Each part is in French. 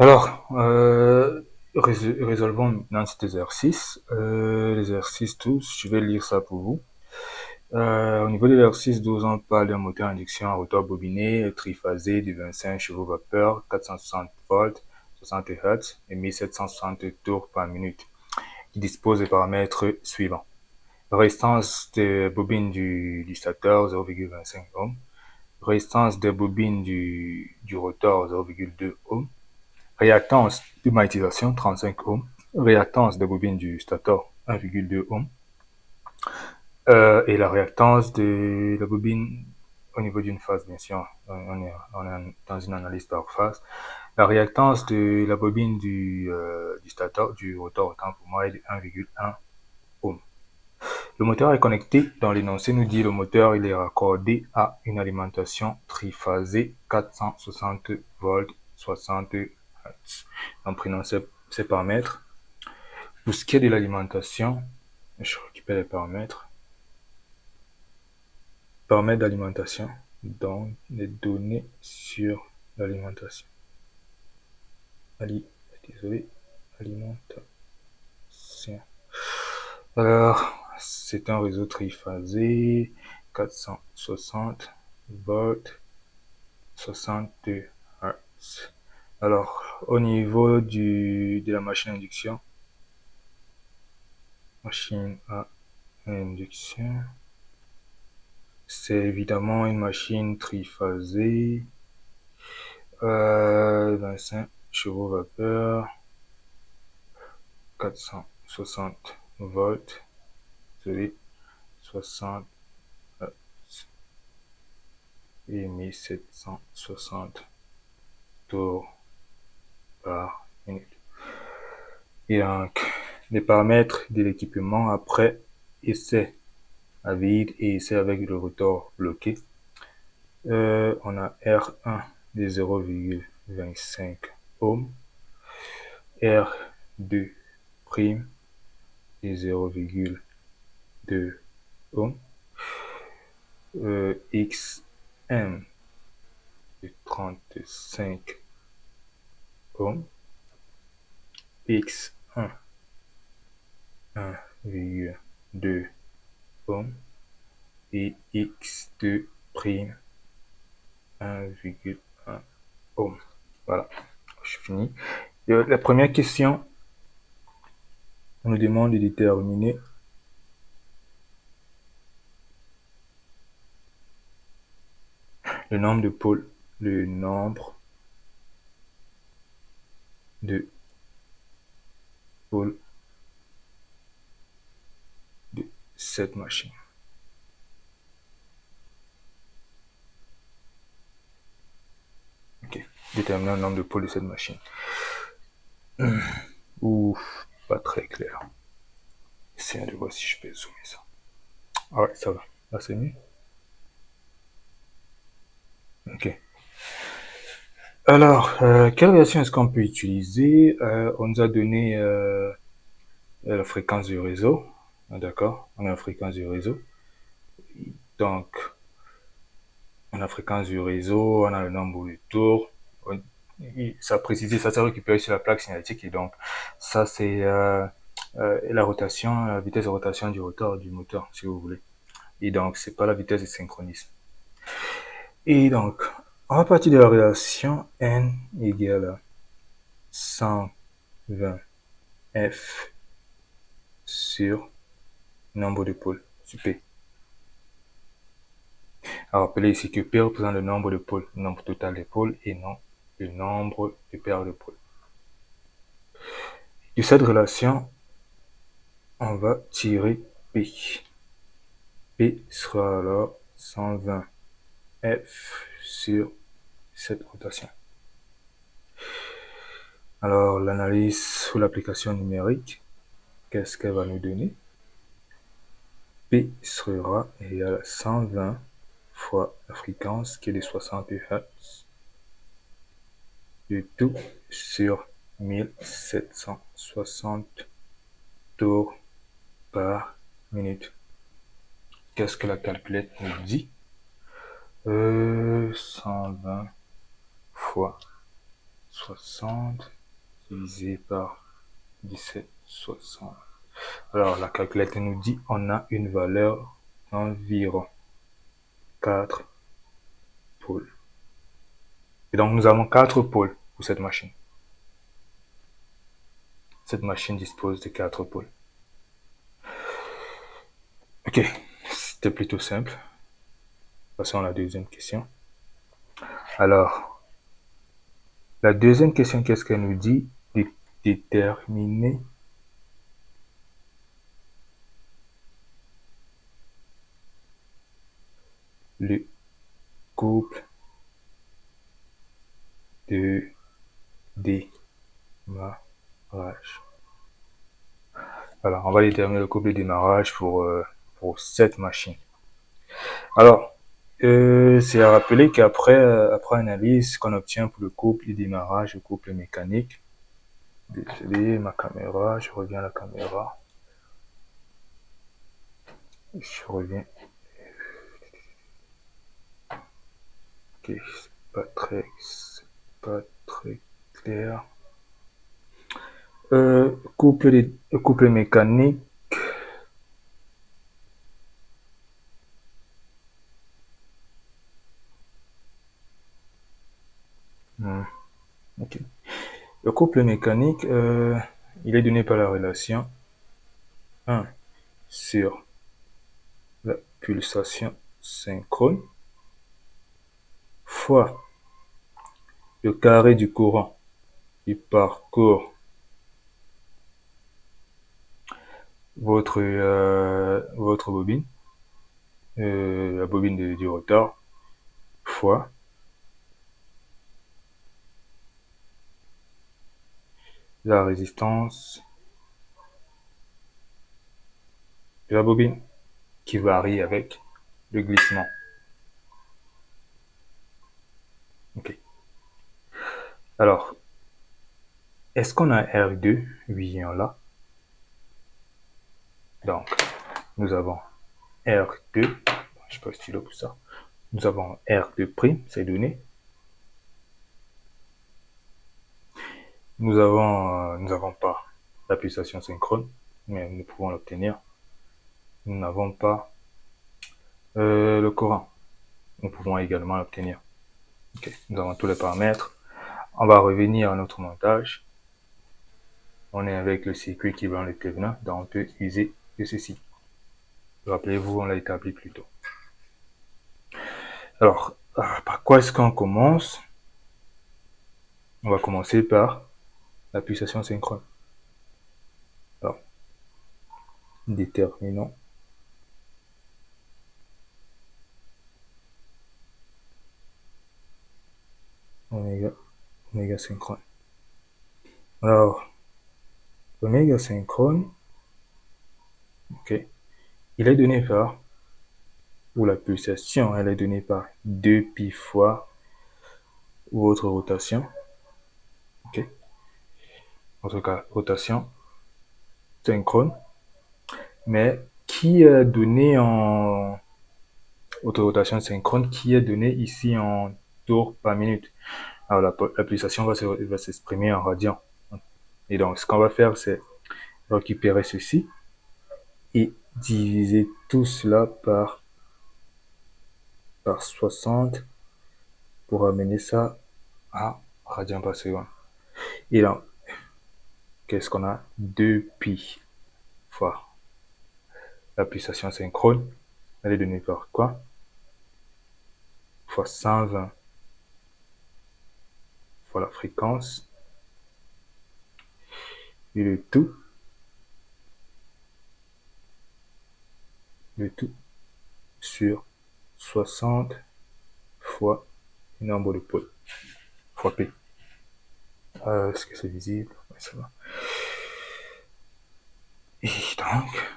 Alors, résolvons maintenant cet exercice. L'exercice 12, je vais lire ça pour vous. Au niveau de l'exercice 12, on parle d'un moteur à induction à rotor bobiné, triphasé de 25 chevaux vapeur, 460 volts, 60 Hz et 1760 tours par minute, qui dispose des paramètres suivants. Résistance de bobine du stateur 0,25 ohm, résistance des bobines du rotor 0,2 ohm, réactance de magnétisation 35 ohms, réactance des bobines du stator 1,2 ohm, et la réactance de la bobine au niveau d'une phase, bien sûr, on est dans une analyse par phase. La réactance de la bobine du stator, du rotor, autant pour moi, est de 1,1 ohm. Le moteur est connecté, dans l'énoncé nous dit le moteur il est raccordé à une alimentation triphasée 460 volts 60 Hz. En prenant ces paramètres, pour ce qui est de l'alimentation, je récupère les paramètres. Paramètres d'alimentation, donc les données sur l'alimentation. Désolé, alimentation. Alors, c'est un réseau triphasé, 460 volts, 60 Hz. Alors, au niveau de la machine à induction, c'est évidemment une machine triphasée, 25 chevaux vapeur, 460 volts, 60 Hz et 1760 tours par minute. Et donc, les paramètres de l'équipement après essai à vide et essai avec le rotor bloqué. On a R1 de 0,25 ohm, R2 prime de 0,2 ohm, XM de 35 ohm, X1 1,2 ohm et X2 prime 1,1 ohm. Voilà, je finis. La première question, on nous demande de déterminer le nombre de pôles, le nombre de pôles de cette machine. Ok, déterminer le nombre de pôles de cette machine. Ouf, pas très clair. Essayons de voir si je peux zoomer ça. Ah ouais, ça va. Là, c'est mieux. Ok. Alors, quelle version est-ce qu'on peut utiliser? On nous a donné la fréquence du réseau. D'accord? On a la fréquence du réseau. Donc, on a la fréquence du réseau, on a le nombre de tours. Ça précisé, ça s'est récupéré sur la plaque signalétique et donc ça c'est la rotation, la vitesse de rotation du rotor du moteur, si vous voulez. Et donc c'est pas la vitesse de synchronisme. Et donc, on va partir de la relation n égale à 120 F sur nombre de pôles, sur P. Alors, rappelez ici que P représente le nombre de pôles, le nombre total des pôles et non le nombre de paires de pôles. De cette relation, on va tirer P. P sera alors 120 F sur cette rotation. Alors, l'analyse ou l'application numérique, qu'est-ce qu'elle va nous donner? P sera égal à 120 fois la fréquence qui est de 60 Hz, du tout sur 1760 tours par minute. Qu'est-ce que la calculette nous dit? 120 fois 60 divisé par 1760. Alors, la calculette nous dit on a une valeur d'environ 4 pôles. Et donc, nous avons 4 pôles pour cette machine. Cette machine dispose de 4 pôles. Ok, c'était plutôt simple. Passons à la deuxième question. Alors, la deuxième question, qu'est-ce qu'elle nous dit? Déterminer le couple de démarrage. Alors, on va déterminer le couple de démarrage pour cette machine. Alors, c'est à rappeler qu'après après analyse, qu'on obtient pour le couple de démarrage, le couple mécanique. Désolé, ma caméra, je reviens à la caméra. Je reviens. Ok, c'est pas très clair. Couple mécanique. Ok. Le couple mécanique, il est donné par la relation 1 sur la pulsation synchrone fois le carré du courant qui parcourt votre bobine, la bobine du rotor, fois la résistance de la bobine qui varie avec le glissement. Ok. Alors, est-ce qu'on a R2? Oui, on l'a. Donc, nous avons R2, je sais pas stylo pour ça. Nous avons R2', c'est donné. Nous n'avons pas la pulsation synchrone, mais nous pouvons l'obtenir. Nous n'avons pas le courant. Nous pouvons également l'obtenir. Okay. Nous avons tous les paramètres. On va revenir à notre montage. On est avec le circuit équivalent de Thevenin, donc on peut user de ceci. Rappelez-vous, on l'a établi plus tôt. Alors, par quoi est-ce qu'on commence? On va commencer par la pulsation synchrone. Alors, déterminons oméga synchrone. Alors, oméga synchrone, ok, il est donné par, pour la pulsation, elle est donnée par 2π fois votre rotation, ok, votre rotation synchrone, mais qui est donné en votre rotation synchrone, qui est donné ici en tours par minute. Alors la pulsation va s'exprimer en radians. Et donc ce qu'on va faire, c'est récupérer ceci et diviser tout cela par 60 pour amener ça à radians par seconde. Et donc, qu'est-ce qu'on a? 2π fois la pulsation synchrone, elle est donnée par quoi? Fois 120 fois la fréquence, et le tout sur 60 fois le nombre de pôles, fois P. Est-ce que c'est visible? Oui, ça va. Et donc,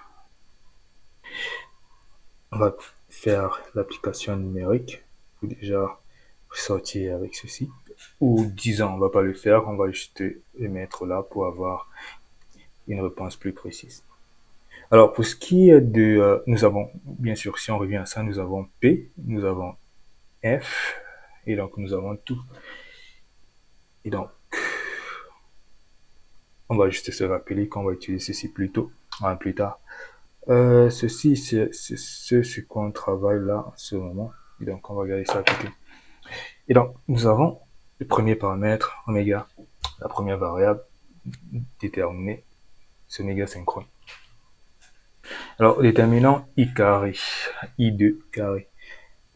on va faire l'application numérique pour déjà sortir avec ceci. Ou disons, on va pas le faire, on va juste le mettre là pour avoir une réponse plus précise. Alors, pour ce qui est de... nous avons, bien sûr, si on revient à ça, nous avons P, nous avons F, et donc nous avons tout. Et donc, On va juste se rappeler qu'on va utiliser ceci plus tard. Ceci, c'est ce sur quoi on travaille là en ce moment. Et donc, on va regarder ça à côté. Et donc, nous avons le premier paramètre, oméga, la première variable déterminée, c'est oméga synchrone. Alors, déterminant I carré, I2 carré.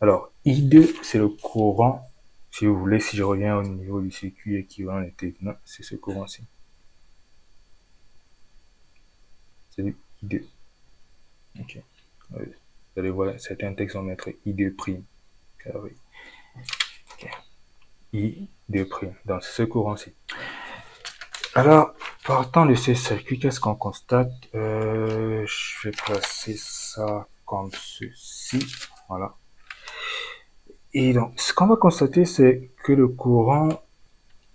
Alors, I2, c'est le courant, si vous voulez, si je reviens au niveau du circuit équivalent déterminant, c'est ce courant-ci. C'est du I2. Ok. Vous allez voir, certains textes vont mettre I2 prime carré. Okay. I2 prime. Donc, c'est ce courant-ci. Alors, partant de ce circuit, qu'est-ce qu'on constate? Je vais placer ça comme ceci. Voilà. Et donc, ce qu'on va constater, c'est que le courant,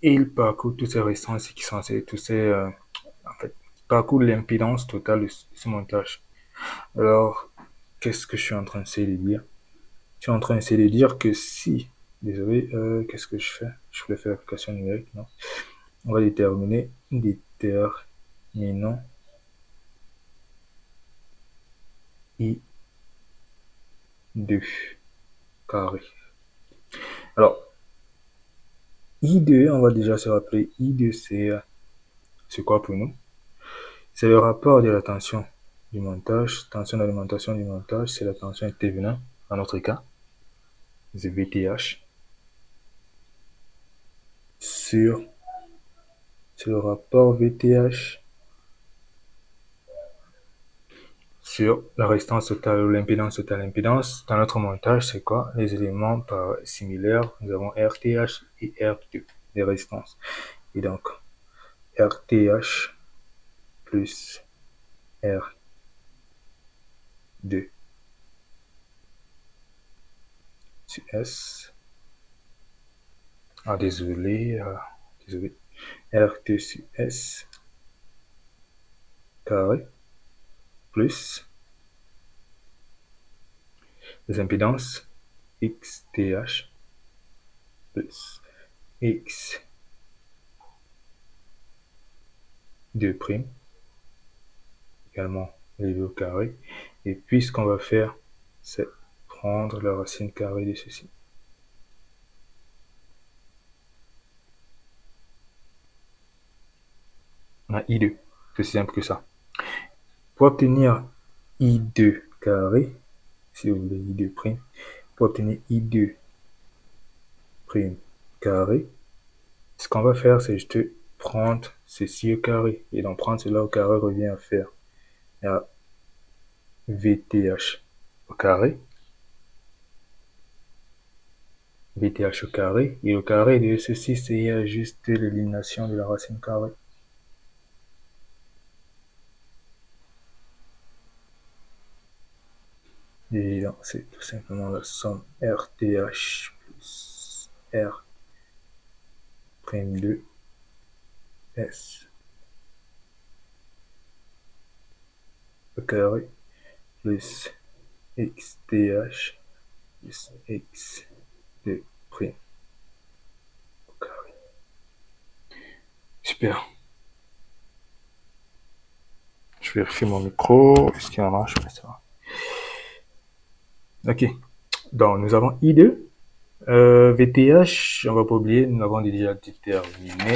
il parcourt toutes ces résistances qui sont en fait, parcourt l'impédance totale de ce montage. Alors, qu'est-ce que je suis en train d'essayer de dire? Je suis en train d'essayer de dire que si, désolé, qu'est-ce que je fais? Je voulais faire l'application numérique, non? On va déterminer I2 carré. Alors, I2, on va déjà se rappeler, I2 c'est quoi pour nous? C'est le rapport de la tension du montage, tension d'alimentation du montage, c'est la tension intervenant, dans notre cas, c'est VTH, c'est le rapport VTH sur la résistance totale ou l'impédance totale. L'impédance, dans notre montage, c'est quoi? Les éléments similaires, nous avons RTH et R2, les résistances. Et donc, RTH plus R2 sur S. Ah, désolé. R2 sur S carré plus les impédances XTH plus X2' également élevé au carré. Et puis ce qu'on va faire, c'est prendre la racine carrée de ceci. On a I2, c'est aussi simple que ça. Pour obtenir I2 carré, si vous voulez I2', pour obtenir I2' carré, ce qu'on va faire, c'est juste prendre ceci au carré. Et donc prendre cela au carré revient à faire à VTH au carré. VTH au carré. Et au carré de ceci, c'est juste l'élimination de la racine carrée. Et donc, c'est tout simplement la somme RTH plus R'2 S au carré plus XTH plus X2' au carré. Super. Je vérifie mon micro. Est-ce qu'il en marche? Ouais, ça va. Ok. Donc, nous avons I2. VTH, on va pas oublier, nous l'avons déjà déterminé.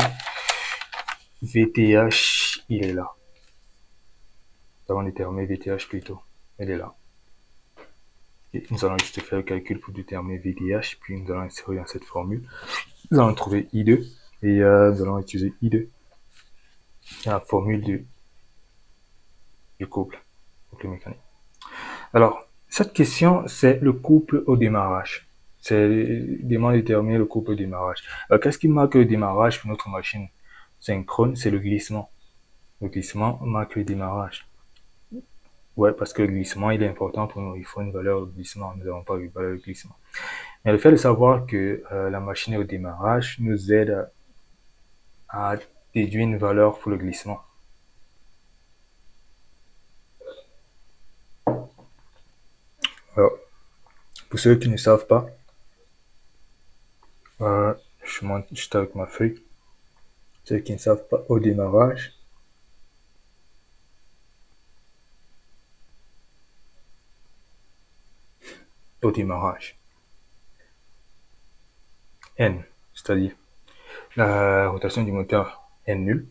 VTH, il est là. Nous avons déterminé VTH plutôt. Elle est là. Et nous allons juste faire le calcul pour déterminer VTH, puis nous allons insérer dans cette formule. Nous allons trouver I2 et nous allons utiliser I2. La formule du couple mécanique. Alors, cette question, c'est le couple au démarrage. C'est demande de déterminer le couple au démarrage. Alors, qu'est-ce qui marque le démarrage pour notre machine synchrone? C'est le glissement. Le glissement marque le démarrage. Ouais, parce que le glissement, il est important pour nous. Il faut une valeur de glissement. Nous n'avons pas une valeur de glissement. Mais le fait de savoir que la machine est au démarrage nous aide à déduire une valeur pour le glissement. Alors, pour ceux qui ne savent pas, je monte juste avec ma feuille. Ceux qui ne savent pas, au démarrage, au démarrage. N, c'est-à-dire la rotation du moteur est nulle.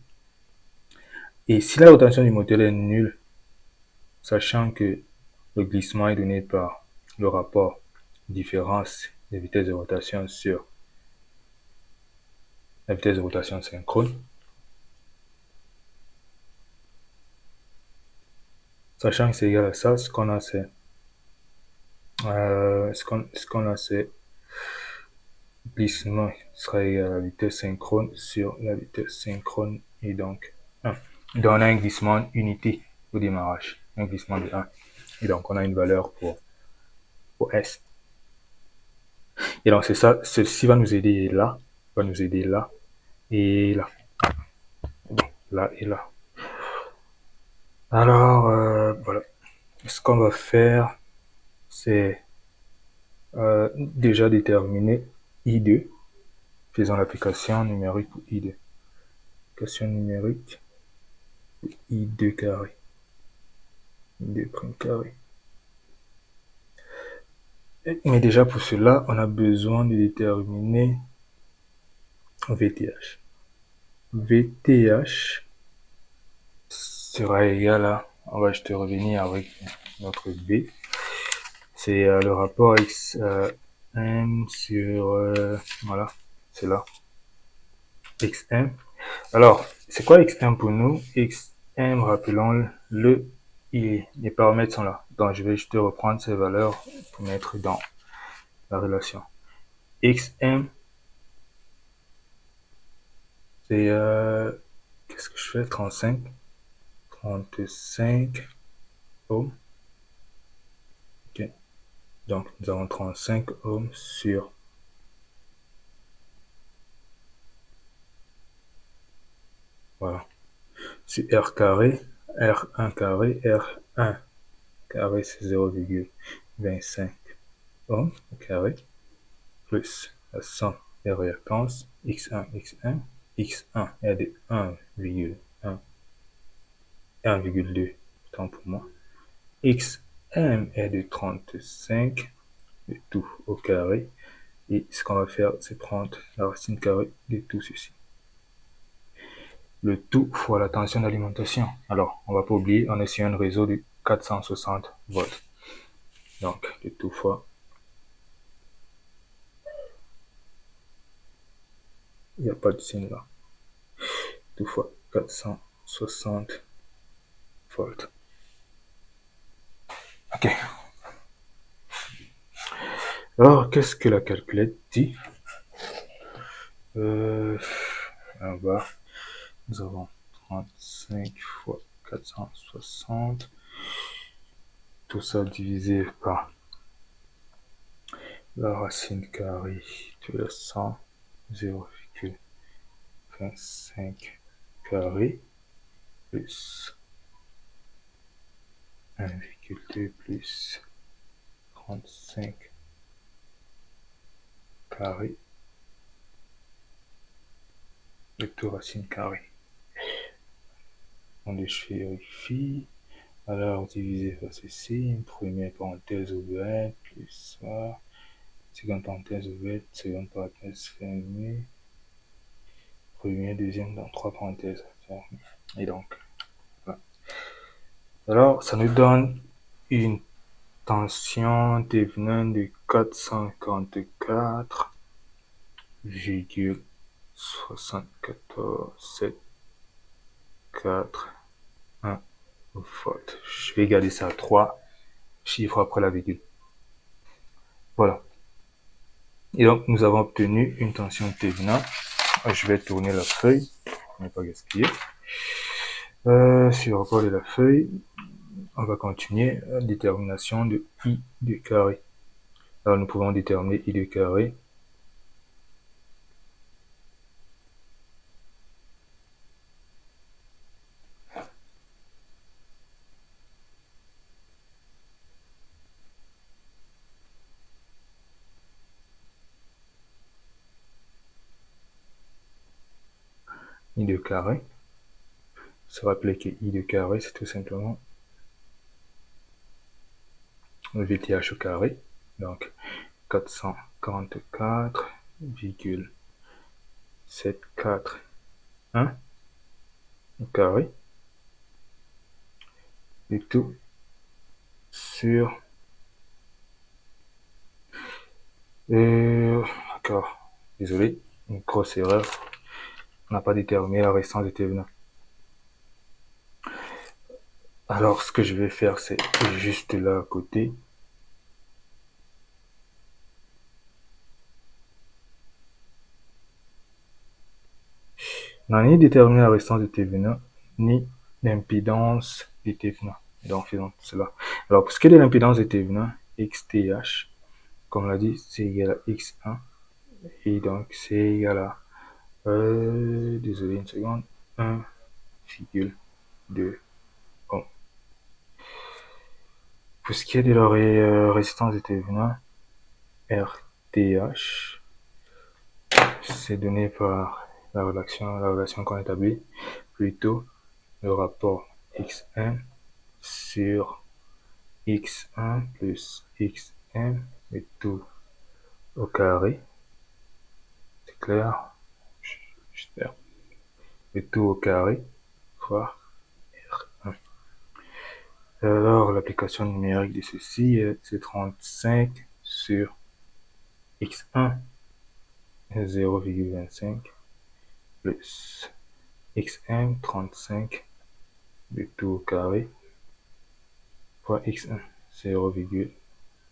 Et si la rotation du moteur est nulle, sachant que le glissement est donné par le rapport différence des vitesses de rotation sur la vitesse de rotation synchrone, sachant que c'est égal à ça, ce qu'on a c'est glissement sera égal à la vitesse synchrone sur la vitesse synchrone et donc 1. Donc on a un glissement unité au démarrage, un glissement de 1. Et donc on a une valeur pour S. Et donc c'est ça, ceci va nous aider là, et là. Donc là et là. Alors voilà. Ce qu'on va faire, c'est déjà déterminer I2. Faisons l'application numérique pour I2. Application numérique I2 carré. I2 prime carré. Mais déjà pour cela, on a besoin de déterminer VTH. VTH sera égal à, on va juste revenir avec notre V. C'est le rapport XM sur, voilà, c'est là. XM. Alors, c'est quoi XM pour nous? XM, rappelons-le, les paramètres sont là. Donc, je vais juste reprendre ces valeurs pour mettre dans la relation. XM, c'est, qu'est-ce que je fais? 35 ohms. Ok. Donc, nous avons 35 ohms sur, voilà, sur R carré, R1 carré, R1 carré, c'est 0,25 ohms au carré, plus la somme des réactances, X1, X1, X1 est de 1,1, 1,2, autant pour moi. Xm est de 35, de tout au carré. Et ce qu'on va faire, c'est prendre la racine carrée de tout ceci. Le tout fois la tension d'alimentation. Alors, on va pas oublier, on est sur un réseau de 460 volts. Donc, le tout fois, il n'y a pas de signe là. Tout fois 460 volts. Ok. Alors, qu'est-ce que la calculette dit? On va, nous avons 35 fois 460. Tout ça divisé par la racine carrée de la 100, 0,25 carré plus 1,2 plus 35 carré de tout racine carrée. On vérifie. Alors, divisé par ceci, une première parenthèse ouverte, plus ça, seconde parenthèse ouverte, seconde parenthèse fermée, première, deuxième, dans trois parenthèses fermées. Et donc, voilà. Alors, ça nous donne une tension devenant de 444,741 volts. Je vais garder ça à 3 chiffres après la virgule. Voilà. Et donc, nous avons obtenu une tension T-venant. Je vais tourner la feuille pour ne pas gaspiller. Sur le rapport de la feuille, on va continuer la détermination de I de carré. Alors, nous pouvons déterminer I de carré. I de carré. Se rappeler que I de carré, c'est tout simplement le VTH au carré. Donc 444,741 au carré, et tout sur d'accord, désolé, une grosse erreur, on n'a pas déterminé la restance de Thévenin. Alors ce que je vais faire, c'est juste là à côté. On n'a ni déterminé la restance de Thévenin, ni l'impédance de Thévenin. Donc faisons cela. Alors pour ce qui est de l'impédance de Thévenin, XTH, comme on l'a dit, c'est égal à X1, et donc c'est égal à, désolé une seconde, 1,2 ohm. Pour ce qui est de la résistance de Thévenin, RTH, c'est donné par la relation qu'on établit, plutôt le rapport X1 sur X1 plus Xm, et tout au carré. C'est clair? J'espère. Et tout au carré fois R1. Alors, l'application numérique de ceci, c'est 35 sur X1, 0,25 plus Xm, 35 de tout au carré fois X1, 0,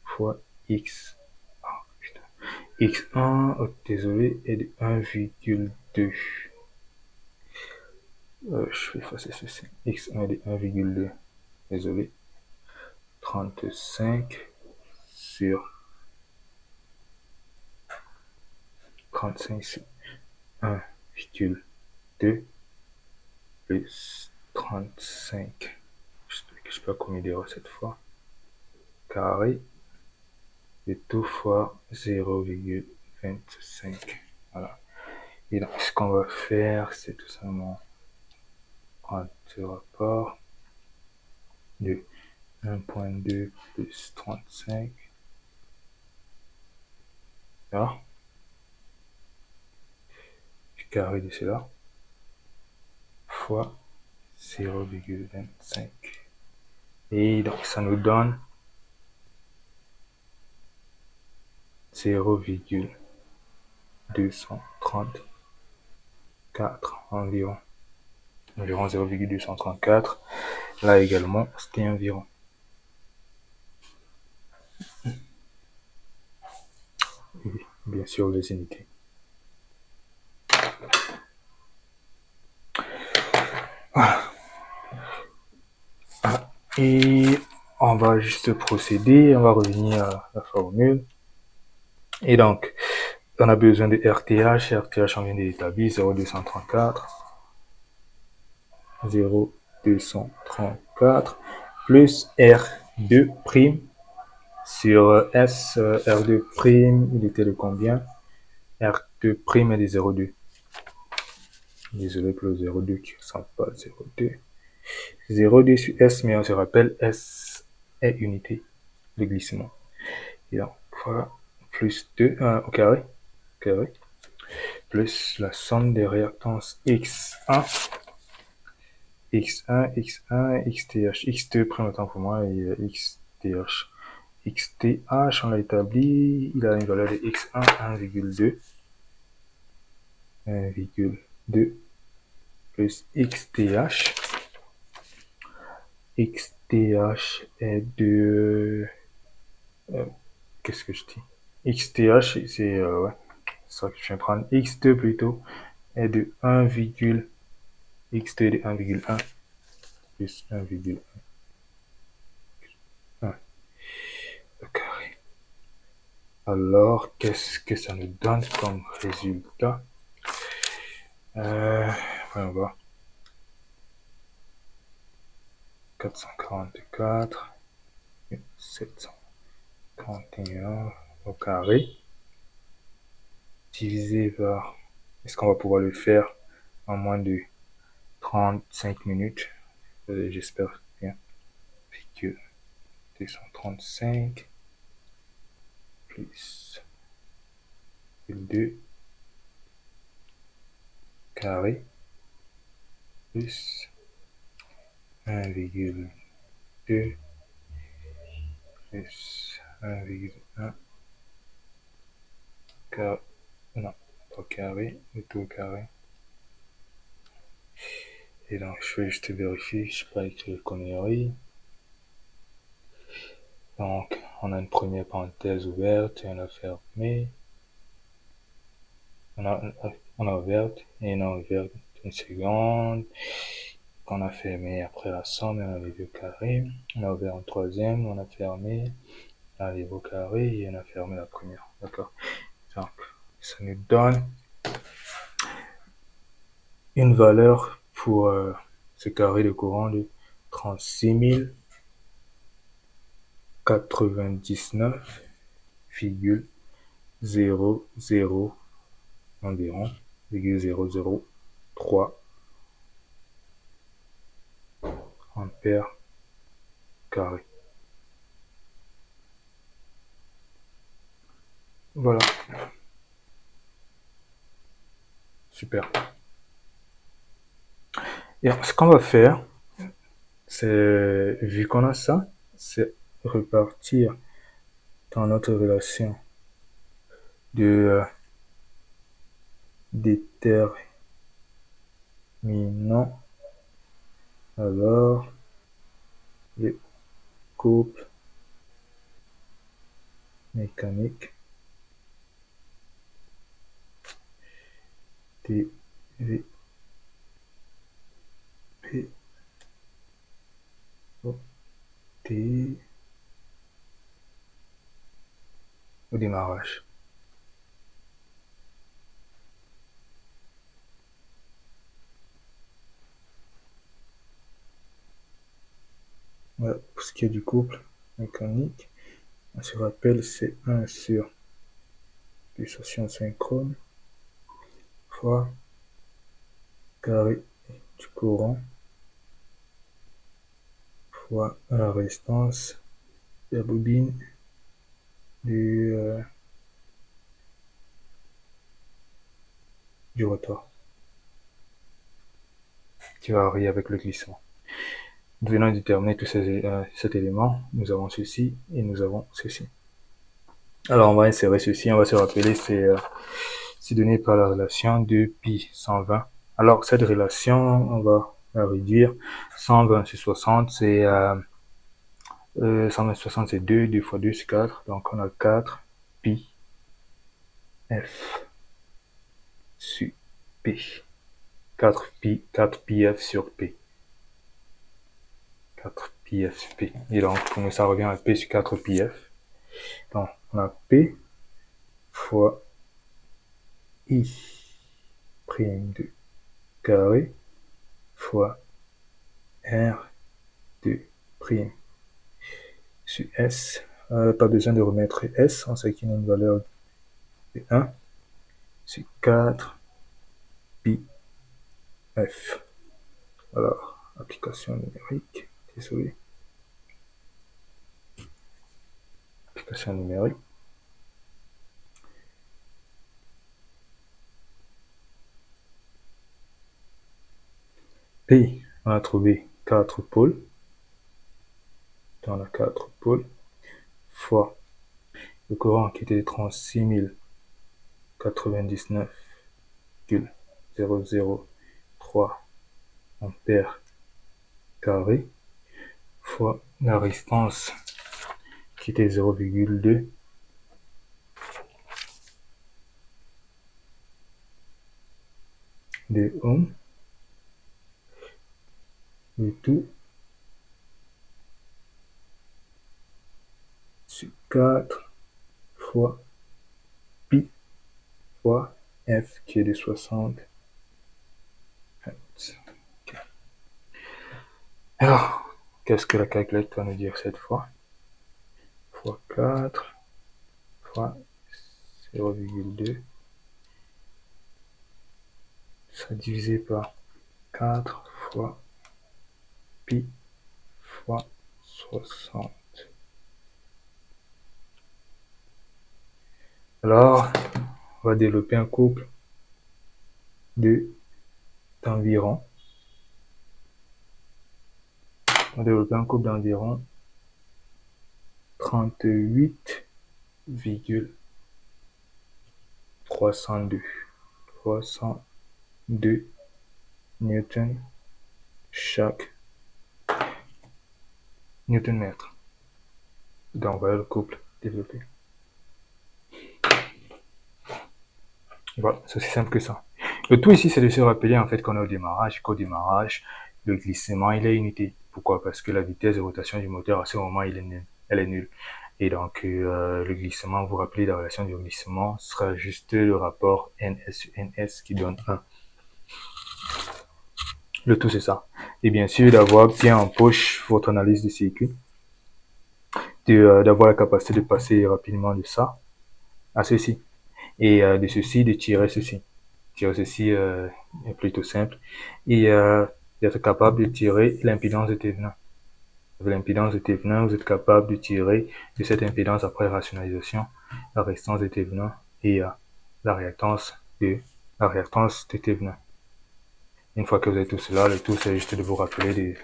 fois X. Ah, putain. X1, oh, désolé, est de 1,2. Je vais effacer ceci. X1 est de 1,2. Désolé. 35 sur 35 sur 1,2 plus 35. Je ne sais pas combien d'erreurs cette fois. Carré de tout fois 0,25. Voilà. Et donc, ce qu'on va faire, c'est tout simplement prendre ce rapport de 1,2 plus 35. Là, du carré de cela, fois 0,25. Et donc, ça nous donne 0,234 environ. Environ 0,234. Là également, c'était environ. Et bien sûr, les unités. Voilà. Et on va juste procéder, on va revenir à la formule. Et donc, on a besoin de RTH. RTH, on vient de l'établir, 0,234. 0,234 plus R2 prime sur S. R2 prime, il était de combien? R2 prime est de 0,2. Désolé pour le 0,2 qui ne ressemble pas à 0,2. 0,2 sur S, mais on se rappelle, S est unité de glissement. Et donc, voilà, plus 2 au carré, plus la somme des réactances X1, XTH, XT prend le temps pour moi, et XTH. XTH, on l'a établi, il a une valeur de X1, 1,2, 1,2 plus XTH. XTH est de... qu'est-ce que je dis? XTH, c'est... ouais, c'est ça que je vais prendre. X2 plutôt est de 1, X2 est de 1,1 plus 1,1 au carré. Alors, qu'est-ce que ça nous donne comme résultat? Voyons voir. 444, 741 au carré, divisé par... Est-ce qu'on va pouvoir le faire en moins de 35 minutes? J'espère bien. 235 plus 2 carré plus 1,2 plus 1,1 carré, non, pas carré, le tout au carré. Et donc, je vais juste vérifier, je ne sais pas écrire conneries. Donc, on a une première parenthèse ouverte et on a fermée. On a ouverte et on a ouvert une seconde. On a fermé après la somme et on a arrivé au carré. On a ouvert un troisième, on a fermé. On a arrivé au carré et on a fermé la première. D'accord. Donc, ça nous donne une valeur pour ce carré de courant de 36 099,00 environ, 003 ampères carré. Voilà. Super. Et ce qu'on va faire, c'est, vu qu'on a ça, c'est repartir dans notre relation de déterminant alors le couple mécanique dvp au démarrage. Voilà, pour ce qui est du couple mécanique, on se rappelle, c'est 1 sur pulsation synchrone fois carré du courant fois la résistance de la bobine du rotor qui varie avec le glissement. Nous venons de déterminer tous cet élément. Nous avons ceci et nous avons ceci. Alors, on va insérer ceci. On va se rappeler, c'est donné par la relation de pi 120. Alors, cette relation, on va la réduire. 120 sur 60, c'est 120 sur 60, c'est 2. 2 fois 2, c'est 4. Donc, on a 4 pi f sur p. 4 pi f sur p. 4 pi f sur p. Et donc, ça revient à p sur 4 pi f. Donc, on a p fois i prime de carré fois r de prime sur s. Pas besoin de remettre s, on sait qu'il y a une valeur de 1 sur 4 pi f. Alors, application numérique, désolé. Application numérique. P, on a trouvé 4 pôles. Dans la 4 pôles, fois le courant qui était de 36 099,003 ampères carré, fois la résistance qui était 0,2 de ohm, le tout sur 4 fois pi fois f qui est de 60 Hz. Okay. Alors, qu'est-ce que la calculette va nous dire cette fois? Fois 4 fois 0,2, ça divisé par 4 fois pi fois 60. Alors, on va développer un couple d'environ 38,302 newtons chaque newton mètre. Donc voilà le couple développé. Voilà, c'est aussi simple que ça. Le tout ici, c'est de se rappeler en fait qu'on est au démarrage, qu'au démarrage, le glissement, il est unité. Pourquoi? Parce que la vitesse de rotation du moteur, à ce moment, elle est nulle. Et donc, le glissement, vous vous rappelez, la relation du glissement sera juste le rapport NS sur NS qui donne 1. Le tout, c'est ça. Et bien sûr, d'avoir bien en poche votre analyse de circuit, d'avoir la capacité de passer rapidement de ça à ceci. Et de ceci, de tirer ceci. Tirer ceci est plutôt simple. Et d'être capable de tirer l'impédance de Thévenin. Avec l'impédance de Thévenin, vous êtes capable de tirer de cette impédance après rationalisation la résistance de Thévenin et la réactance de Thévenin. Une fois que vous avez tout cela, le tout c'est juste de vous rappeler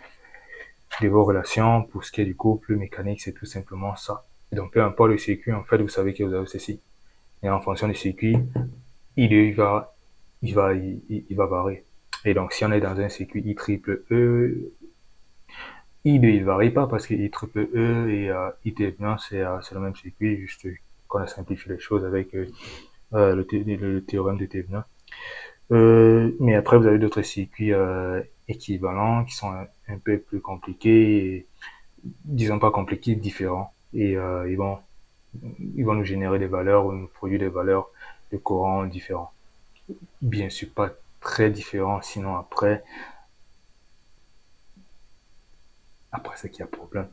de vos relations. Pour ce qui est du couple mécanique, c'est tout simplement ça. Et donc peu importe le circuit, en fait, vous savez que vous avez ceci. Et en fonction du circuit, il va varier. Et donc si on est dans un circuit I triple E, I2 il varie pas parce que I triple E et I Thévenin c'est le même circuit, juste qu'on a simplifié les choses avec le théorème de Thévenin. Mais après vous avez d'autres circuits équivalents qui sont un peu plus compliqués, et, disons pas compliqués, différents. Et ils vont nous générer des valeurs ou nous produire des valeurs de courant différents. Bien sûr pas très différents, sinon après c'est qu'il y a problème.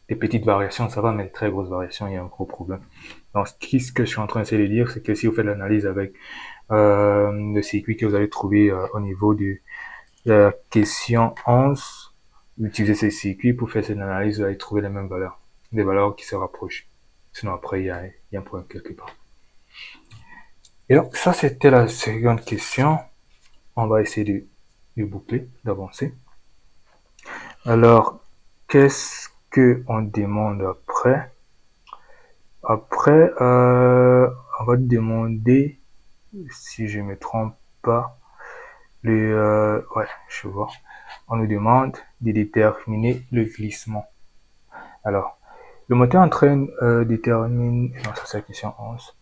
Les petites variations, ça va, mais les très grosses variations, il y a un gros problème. Donc, ce que je suis en train d'essayer de dire, c'est que si vous faites l'analyse avec le circuit que vous allez trouver au niveau de la question 11, utilisez ces circuits pour faire cette analyse, vous allez trouver les mêmes valeurs, des valeurs qui se rapprochent. Sinon, après, il y a un problème quelque part. Et donc, ça, c'était la seconde question. On va essayer de boucler, d'avancer. Alors, qu'est-ce qu'on demande après? Après, on va demander, si je me trompe pas, ouais, je vois. On nous demande de déterminer le glissement. Alors, le moteur entraîne détermine, non, ça c'est la question 11.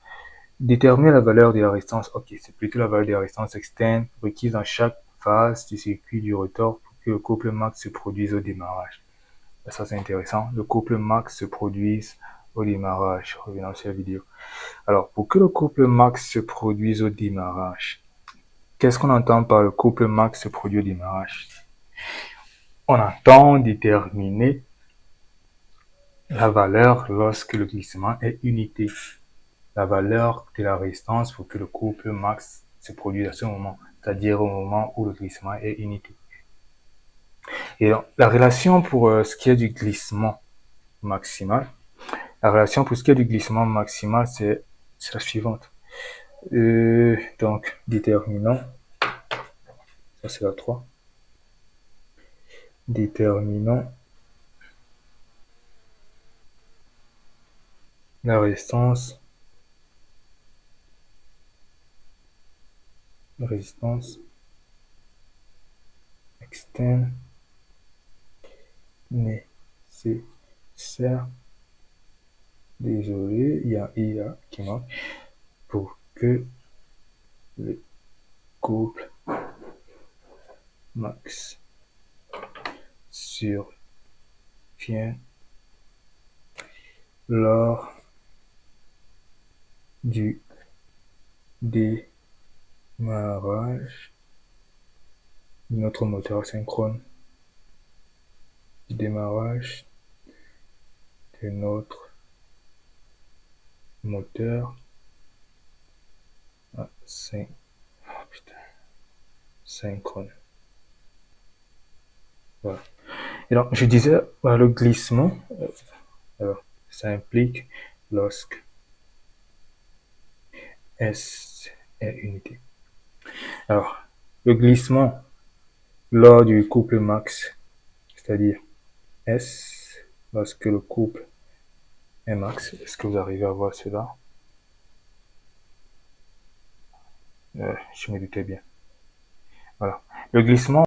Déterminer la valeur de la résistance. Ok, c'est plutôt la valeur de la résistance externe requise dans chaque phase du circuit du rotor pour que le couple max se produise au démarrage. Ça c'est intéressant. Le couple max se produise au démarrage. Revenons sur la vidéo. Alors, pour que le couple max se produise au démarrage, qu'est-ce qu'on entend par le couple max se produit au démarrage? On entend déterminer la valeur lorsque le glissement est unité. La valeur de la résistance pour que le couple max se produise à ce moment, c'est-à-dire au moment où le glissement est unité. Et donc, la relation pour ce qui est du glissement maximal, c'est la suivante. Donc, déterminant, ça c'est la 3. Déterminant la résistance externe nécessaire, désolé, il y a IA qui manque, pour que le couple max survienne lors du démarrage de notre moteur synchrone. Du démarrage de notre moteur synchrone. Voilà. Et donc, je disais, le glissement, alors, ça implique lorsque S est unité. Alors, le glissement lors du couple max, c'est-à-dire S, lorsque le couple est max, est-ce que vous arrivez à voir cela? Je me doutais bien. Voilà. Le glissement